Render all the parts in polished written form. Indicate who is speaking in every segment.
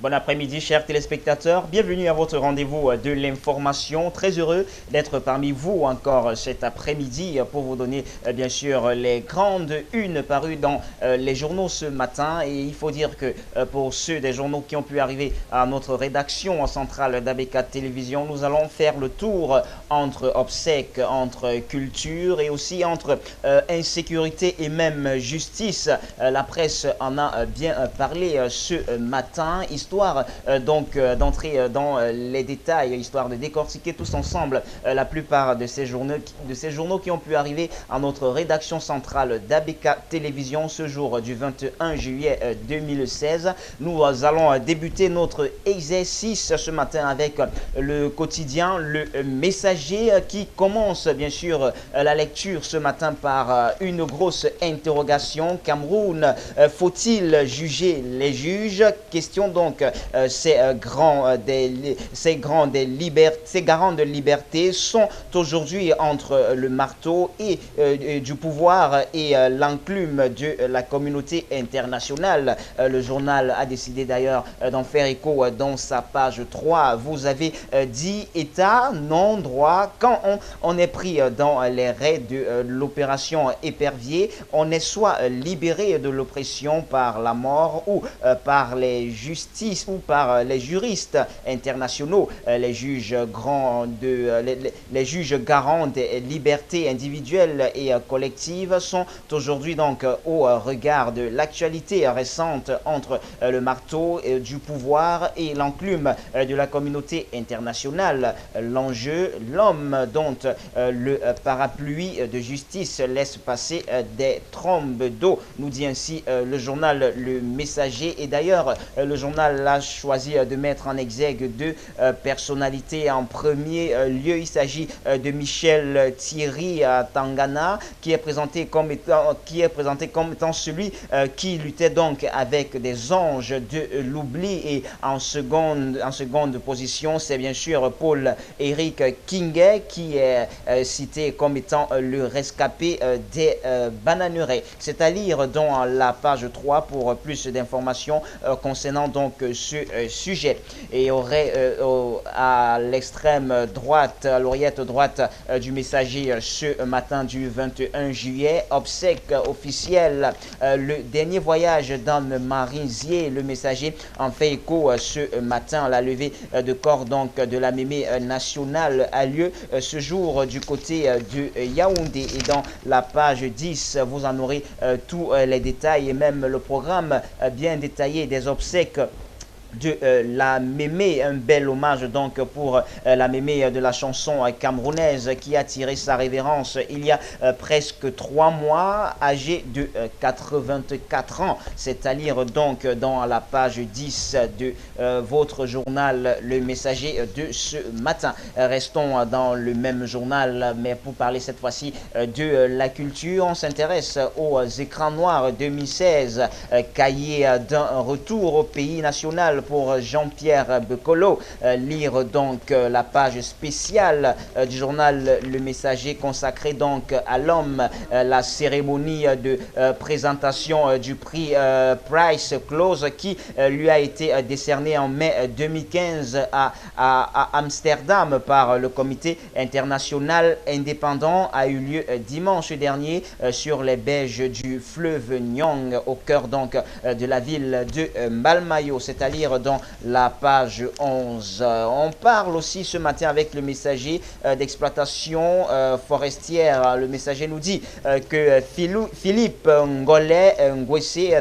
Speaker 1: Bon après-midi, chers téléspectateurs. Bienvenue à votre rendez-vous de l'information. Très heureux d'être parmi vous encore cet après-midi pour vous donner bien sûr les grandes unes parues dans les journaux ce matin. Et il faut dire que pour ceux des journaux qui ont pu arriver à notre rédaction centrale d'ABK Télévision, nous allons faire le tour entre obsèques, entre culture et aussi entre insécurité et même justice. La presse en a bien parlé ce matin, histoire donc d'entrer dans les détails, histoire de décortiquer tous ensemble la plupart de ces journaux qui ont pu arriver à notre rédaction centrale d'ABK Télévision ce jour du 21 juillet 2016. Nous allons débuter notre exercice ce matin avec le quotidien Le Messager qui commence bien sûr la lecture ce matin par une grosse interrogation. Cameroun, faut-il juger les juges? Question donc, ces garants de liberté sont aujourd'hui entre le marteau du pouvoir et l'enclume de la communauté internationale. Le journal a décidé d'ailleurs d'en faire écho dans sa page 3. Vous avez dit État, non droit. Quand on est pris dans les raids de l'opération Épervier, on est soit libéré de l'oppression par la mort ou par les justices ou par les juristes internationaux. Les juges garants des libertés individuelles et collectives sont aujourd'hui donc au regard de l'actualité récente entre le marteau du pouvoir et l'enclume de la communauté internationale. L'enjeu, l'homme dont le parapluie de justice laisse passer des trombes d'eau, nous dit ainsi le journal Le Messager. Et d'ailleurs, le journal a choisi de mettre en exergue deux personnalités. En premier lieu, il s'agit de Michel Thierry Tangana, qui est présenté comme étant celui qui luttait donc avec des anges de l'oubli. Et en seconde position, c'est bien sûr Paul-Éric Kinguet qui est cité comme étant le rescapé des bananeraies. C'est à lire dans la page 3 pour plus d'informations concernant donc ce sujet. Et à l'extrême droite, à l'oreillette droite du Messager ce matin du 21 juillet, obsèques officielles, le dernier voyage d'Anne Marinzier. Le Messager en fait écho ce matin. La levée de corps donc de la mémé nationale a lieu ce jour du côté de Yaoundé. Et dans la page 10, vous en aurez tous les détails et même le programme bien détaillé des obsèques de la mémé, un bel hommage donc pour la mémé de la chanson camerounaise qui a tiré sa révérence il y a presque 3 mois, âgée de 84 ans. C'est à lire donc dans la page 10 de votre journal Le Messager de ce matin. Restons dans le même journal, mais pour parler cette fois-ci de la culture, on s'intéresse aux écrans noirs 2016, cahier d'un retour au pays national pour Jean-Pierre Bekolo. Lire donc la page spéciale du journal Le Messager consacrée donc à l'homme, la cérémonie de présentation du prix Price Close qui lui a été décerné en mai 2015 à Amsterdam par le comité international indépendant a eu lieu dimanche dernier sur les berges du fleuve Nyong au cœur donc de la ville de Malmayo. C'est à lire dans la page 11. On parle aussi ce matin avec Le Messager d'exploitation forestière. Le Messager nous dit que Philippe Ngolé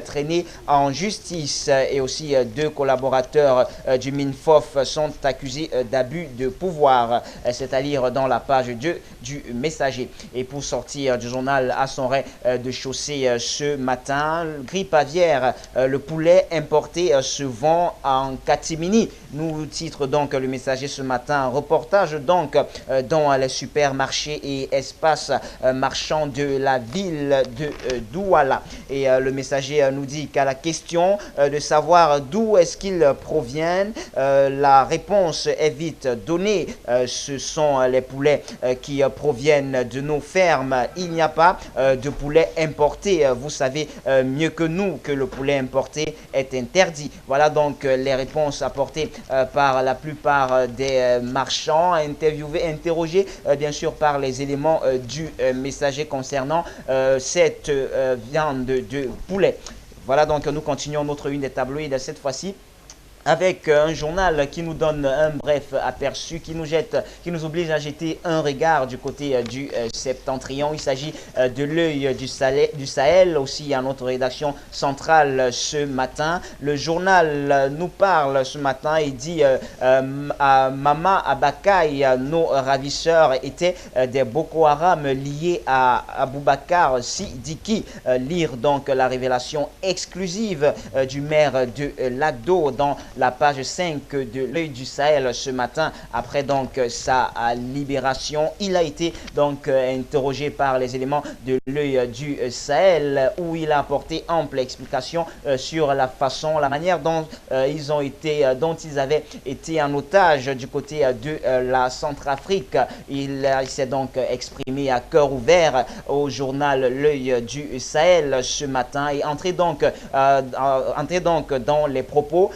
Speaker 1: traîné en justice et aussi 2 collaborateurs du MINFOF sont accusés d'abus de pouvoir. C'est à lire dans la page 2 du Messager. Et pour sortir du journal à son raid de chaussée ce matin, grippe aviaire, le poulet importé se vend en catimini. Nous titre donc le Messager ce matin, reportage donc dans les supermarchés et espaces marchands de la ville de Douala. Et le Messager nous dit qu'à la question de savoir d'où est-ce qu'ils proviennent, la réponse est vite donnée. Ce sont les poulets qui proviennent de nos fermes. Il n'y a pas de poulet importé. Vous savez mieux que nous que le poulet importé est interdit. Voilà donc les réponses apportées par la plupart des marchands interrogés bien sûr par les éléments du Messager concernant cette viande de poulet. Voilà donc nous continuons notre une des tabloïds cette fois-ci avec un journal qui nous donne un bref aperçu, qui nous oblige à jeter un regard du côté du septentrion. Il s'agit de l'œil du Sahel, aussi à notre rédaction centrale ce matin. Le journal nous parle ce matin et dit à Mama Abakaï, nos ravisseurs étaient des Boko Haram liés à Aboubakar Sidiki. Lire donc la révélation exclusive du maire de Lagdo dans la page 5 de l'œil du Sahel ce matin. Après donc sa libération, il a été donc interrogé par les éléments de l'œil du Sahel où il a apporté ample explication sur la façon, la manière dont ils avaient été en otage du côté de la Centrafrique. Il s'est donc exprimé à cœur ouvert au journal L'œil du Sahel ce matin et entré donc dans les propos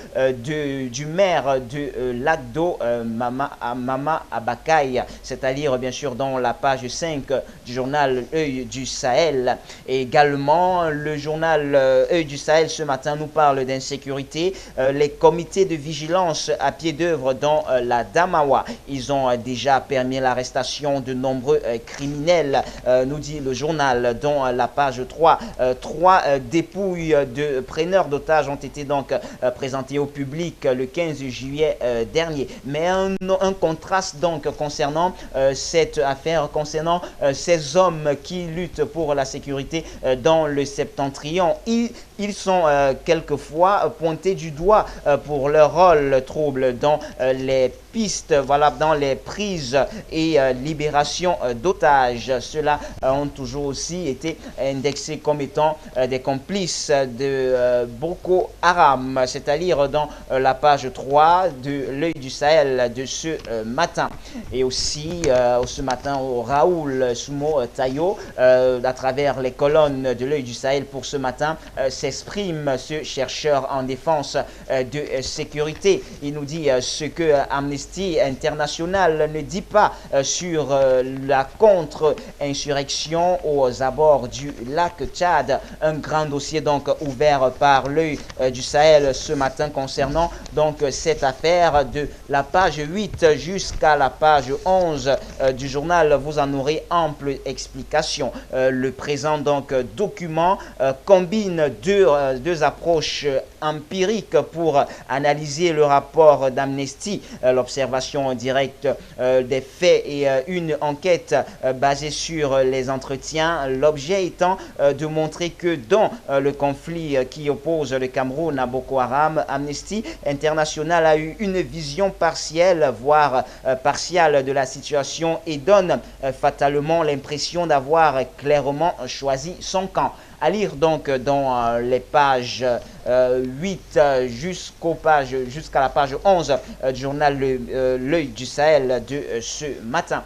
Speaker 1: du maire de Lagdo, Mama Abakaï, c'est-à-dire bien sûr dans la page 5 du journal L'œil du Sahel. Et également, le journal L'œil du Sahel ce matin nous parle d'insécurité. Les comités de vigilance à pied d'œuvre dans la Damawa, ils ont déjà permis l'arrestation de nombreux criminels, nous dit le journal dans la page 3. Trois dépouilles de preneurs d'otages ont été donc présentées au public le 15 juillet dernier. Mais un contraste donc concernant cette affaire, concernant ces hommes qui luttent pour la sécurité dans le septentrion. Ils sont quelquefois pointés du doigt pour leur rôle trouble dans les pistes, voilà, dans les prises et libérations d'otages. Ceux-là ont toujours aussi été indexés comme étant des complices de Boko Haram, c'est-à-dire dans la page 3 de L'œil du Sahel de ce matin. Et aussi ce matin au Raoul Soumo Tayo, à travers les colonnes de L'œil du Sahel pour ce matin, s'exprime ce chercheur en défense de sécurité. Il nous dit ce que Amnesty International ne dit pas sur la contre-insurrection aux abords du lac Tchad. Un grand dossier donc ouvert par L'œil du Sahel ce matin concernant donc cette affaire de la page 8 jusqu'à la page 11 du journal. Vous en aurez ample explication. Le présent donc document combine deux approches empiriques pour analyser le rapport d'Amnesty, l'observation directe des faits et une enquête basée sur les entretiens. L'objet étant de montrer que dans le conflit qui oppose le Cameroun à Boko Haram, Amnesty International a eu une vision partielle, voire partiale de la situation et donne fatalement l'impression d'avoir clairement choisi son camp. À lire donc dans les pages 8 jusqu'à la page 11 du journal L'œil du Sahel de ce matin.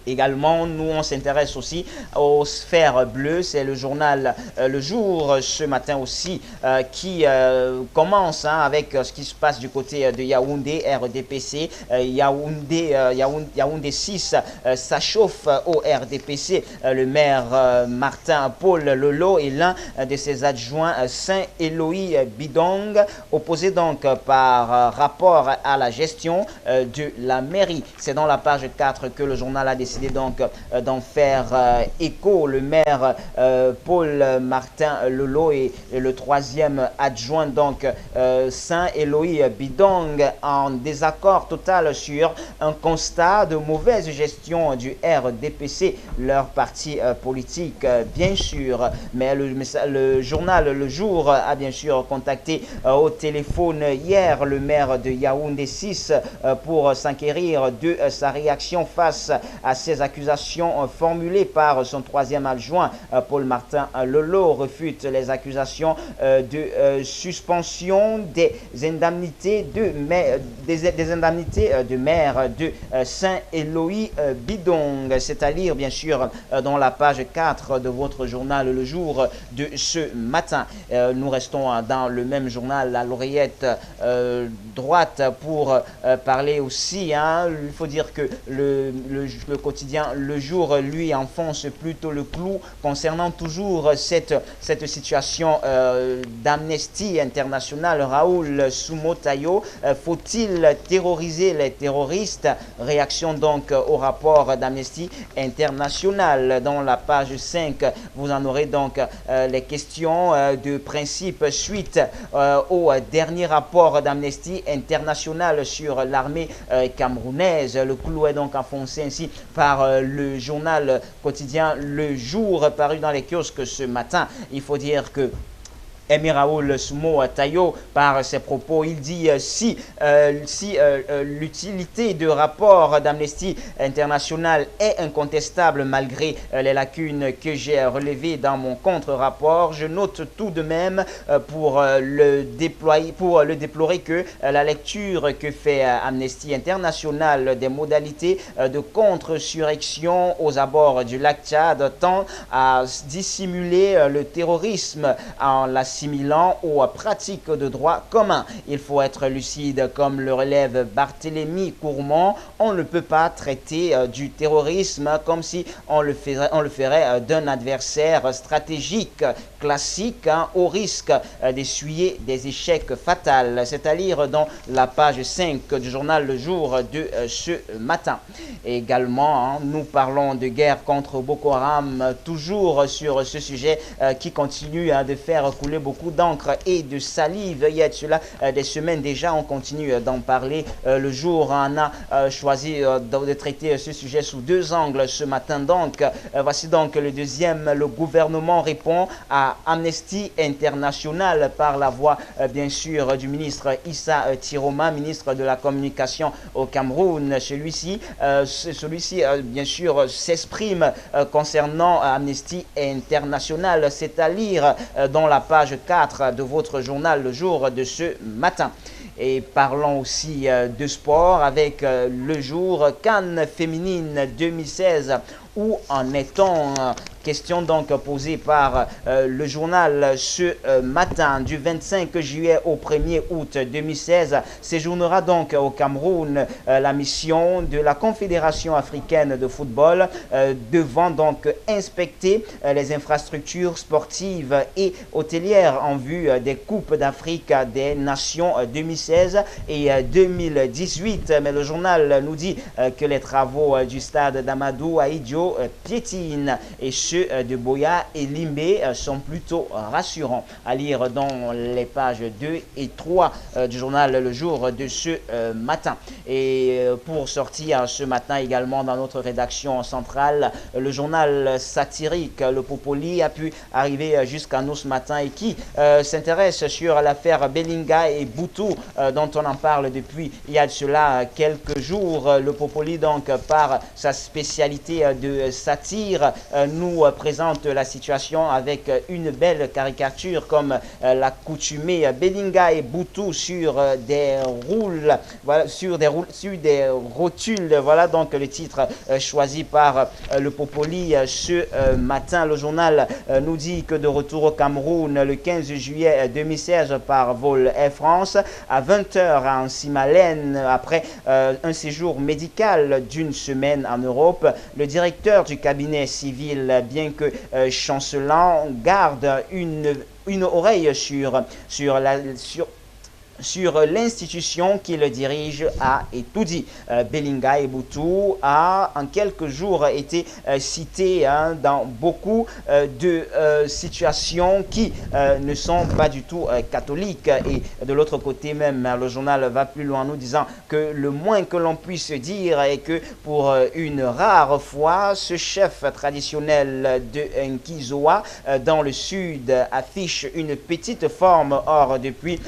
Speaker 1: Également, nous, on s'intéresse aussi aux sphères bleues. C'est le journal Le Jour ce matin aussi qui commence avec ce qui se passe du côté de Yaoundé, RDPC. Yaoundé 6, ça chauffe au RDPC. Le maire Martin Paul Lolo et l'un de ses adjoints, Saint-Eloï Bidong, opposé donc par rapport à la gestion de la mairie. C'est dans la page 4 que le journal a décidé décidé donc d'en faire écho. Le maire Paul Martin Lolo et le troisième adjoint donc Saint-Éloi Bidong en désaccord total sur un constat de mauvaise gestion du RDPC, leur parti politique bien sûr. Mais le journal Le Jour a bien sûr contacté au téléphone hier le maire de Yaoundé 6 pour s'enquérir de sa réaction face à ces accusations formulées par son troisième adjoint. Paul Martin Lolo refute les accusations de suspension des indemnités de maire de Saint-Éloi Bidong. C'est à lire bien sûr dans la page 4 de votre journal Le Jour de ce matin. Nous restons dans le même journal, la l'oreillette droite, pour parler aussi. Il faut dire que le quotidien Le Jour, lui, enfonce plutôt le clou concernant toujours cette situation d'Amnesty International. Raoul Soumotayo, faut-il terroriser les terroristes? Réaction donc au rapport d'Amnesty International. Dans la page 5, vous en aurez donc les questions de principe suite au dernier rapport d'Amnesty International sur l'armée camerounaise. Le clou est donc enfoncé ainsi par le journal quotidien Le Jour paru dans les kiosques ce matin. Il faut dire que Raoul Soumotayo, par ses propos, il dit si l'utilité de rapport d'Amnesty International est incontestable malgré les lacunes que j'ai relevées dans mon contre-rapport, je note tout de même pour le déplorer que la lecture que fait Amnesty International des modalités de contre-surrection aux abords du lac Tchad tend à dissimuler le terrorisme en l'assimilant aux pratiques de droit commun. Il faut être lucide, comme le relève Barthélemy Courmont. On ne peut pas traiter du terrorisme comme si on le ferait d'un adversaire stratégique classique au risque d'essuyer des échecs fatals. C'est à lire dans la page 5 du journal Le Jour de ce matin. Et également, nous parlons de guerre contre Boko Haram, toujours sur ce sujet qui continue de faire couler beaucoup d'encre et de salive. Il y a de cela des semaines déjà, on continue d'en parler. Le Jour en a choisi de traiter ce sujet sous deux angles ce matin. Donc, voici donc le deuxième. Le gouvernement répond à Amnesty International par la voix, bien sûr, du ministre Issa Tiroma, ministre de la Communication au Cameroun. Celui-ci, bien sûr, s'exprime concernant Amnesty International. C'est à lire dans la page 4 de votre journal Le Jour de ce matin. Et parlons aussi de sport avec Le Jour. CAN féminine 2016. Où en est-on? Question donc posée par le journal ce matin. Du 25 juillet au 1er août 2016 séjournera donc au Cameroun la mission de la Confédération africaine de football devant donc inspecter les infrastructures sportives et hôtelières en vue des Coupes d'Afrique des Nations 2016 et 2018. Mais le journal nous dit que les travaux du stade d'Amadou Ahidjo piétinent et ceux de Boya et Limbé sont plutôt rassurants. À lire dans les pages 2 et 3 du journal Le Jour de ce matin. Et pour sortir ce matin également dans notre rédaction centrale, le journal satirique Le Popoli a pu arriver jusqu'à nous ce matin et qui s'intéresse sur l'affaire Belinga et Boutou dont on en parle depuis il y a de cela quelques jours. Le Popoli donc par sa spécialité de satire nous présente la situation avec une belle caricature comme l'accoutumée Belinga et Boutou sur des roules, voilà, sur des rotules. Voilà donc le titre choisi par le Popoli ce matin. Le journal nous dit que de retour au Cameroun le 15 juillet 2016 par vol Air France à 20h en Simalène après un séjour médical d'une semaine en Europe, le directeur du cabinet civil, bien que chancelant, garde une oreille sur sur l'institution qu'il dirige a et tout dit. Belinga Eboutou a en quelques jours été cité dans beaucoup de situations qui ne sont pas du tout catholiques. Et de l'autre côté même, le journal va plus loin en nous disant que le moins que l'on puisse dire est que pour une rare fois, ce chef traditionnel de Nkizoa dans le sud affiche une petite forme. Or, depuis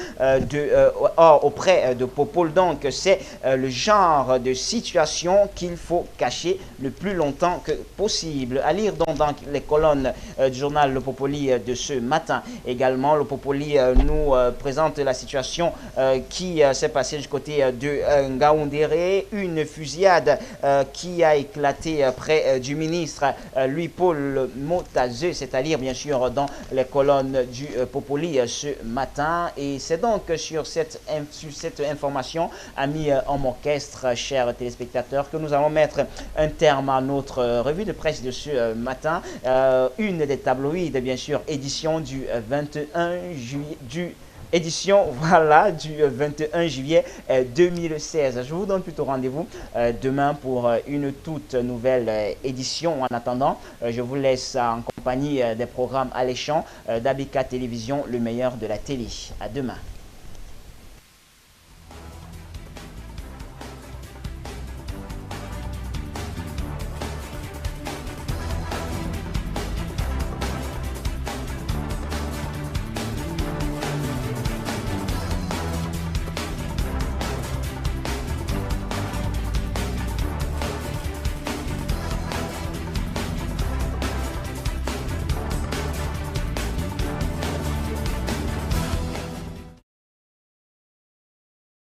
Speaker 1: auprès de Popol, donc c'est le genre de situation qu'il faut cacher le plus longtemps que possible. À lire donc dans les colonnes du journal Le Popoli de ce matin. Également, Le Popoli nous présente la situation qui s'est passée du côté de Ngaoundéré, une fusillade qui a éclaté près du ministre Louis-Paul Motazeux, c'est à dire bien sûr dans les colonnes du Popoli ce matin. Et c'est donc sur cette information, amis en orchestre, chers téléspectateurs, que nous allons mettre un terme à notre revue de presse de ce matin. Une des tabloïdes, bien sûr, édition du 21 juillet, édition voilà, du 21 juillet 2016. Je vous donne plutôt rendez-vous demain pour une toute nouvelle édition. En attendant, je vous laisse en compagnie des programmes alléchants d'ABK Télévision, le meilleur de la télé. À demain.